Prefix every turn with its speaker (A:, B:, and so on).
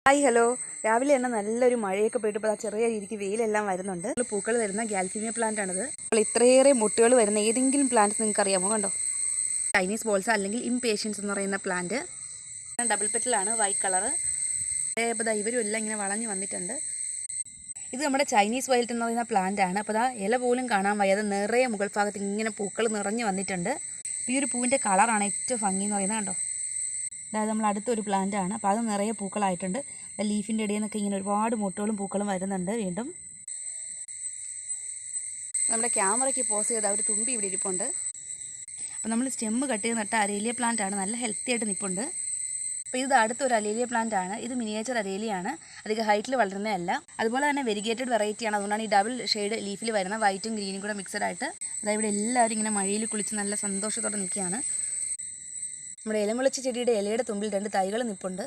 A: Hi hello. രാവിലെ തന്നെ നല്ലൊരു മഴയൊക്കെ പോയിട്ട് ചെറിയ രീതിക്ക് വെയിലെല്ലാം വരുന്നുണ്ട്. പൂക്കൾ വരുന്ന ഗാൽഫീനിയ പ്ലാന്റ് ആണിത്. അപ്പോൾ ഇത്രയേറെ മുട്ടുകൾ വരുന്ന ഏതെങ്കിലും പ്ലാന്റ് നിങ്ങൾക്ക് അറിയാമോ? കണ്ടോ, ചൈനീസ് ബോൾസ അല്ലെങ്കിൽ ഇംപേഷ്യൻസ് എന്ന് പറയുന്ന പ്ലാന്റ്. ഡബിൾ പെറ്റലാണ്, വൈറ്റ് കളറ്. അപ്പോൾ ഇവരും എല്ലാം ഇങ്ങനെ വളഞ്ഞു വന്നിട്ടുണ്ട്. ഇത് നമ്മുടെ ചൈനീസ് വയലറ്റ് എന്ന് പറയുന്ന പ്ലാന്റ് ആണ്. അപ്പോൾ ഇല പോലും കാണാൻ വയ്യാതെ നിറയെ മുകൾ ഭാഗത്ത് ഇങ്ങനെ പൂക്കൾ നിറഞ്ഞു വന്നിട്ടുണ്ട്. ഈ ഒരു പൂവിൻ്റെ കളറാണ് ഏറ്റവും ഭംഗി എന്ന് പറയുന്നത്. കണ്ടോ, അതായത് നമ്മൾ അടുത്തൊരു പ്ലാന്റ് ആണ്. അപ്പോൾ അത് നിറയെ പൂക്കളായിട്ടുണ്ട്. ലീഫിൻ്റെ ഇടയിൽ നിന്നൊക്കെ ഇങ്ങനെ ഒരുപാട് മുട്ടുകളും പൂക്കളും വരുന്നുണ്ട്. വീണ്ടും നമ്മുടെ ക്യാമറയ്ക്ക് പോസ് ചെയ്ത ഒരു തുമ്പി ഇവിടെ ഇരിപ്പുണ്ട്. അപ്പോൾ നമ്മൾ സ്റ്റെമ്മ് കട്ട് ചെയ്ത് നട്ട അരേലിയ പ്ലാന്റ് ആണ്. നല്ല ഹെൽത്തി ആയിട്ട് നിൽപ്പുണ്ട്. അപ്പോൾ ഇത് അടുത്തൊരു അരേലിയ പ്ലാന്റ് ആണ്. ഇത് മിനിയേച്ചർ അരേലിയാണ്, അധികം ഹൈറ്റിൽ വളരുന്നതല്ല. അതുപോലെ തന്നെ വെരിഗേറ്റഡ് വെറൈറ്റിയാണ്. അതുകൊണ്ടാണ് ഈ ഡബിൾ ഷെയ്ഡ് ലീഫിൽ വരുന്ന വൈറ്റും ഗ്രീനും കൂടെ മിക്സഡ് ആയിട്ട്. അതായത് ഇവിടെ എല്ലാവരും ഇങ്ങനെ മഴയിൽ കുളിച്ച് നല്ല സന്തോഷത്തോടെ നിൽക്കുകയാണ്. നമ്മുടെ ഇലമുളച്ച ചെടിയുടെ ഇലയുടെ തുമ്പിൽ 2 തൈകൾ നിൽപ്പുണ്ട്.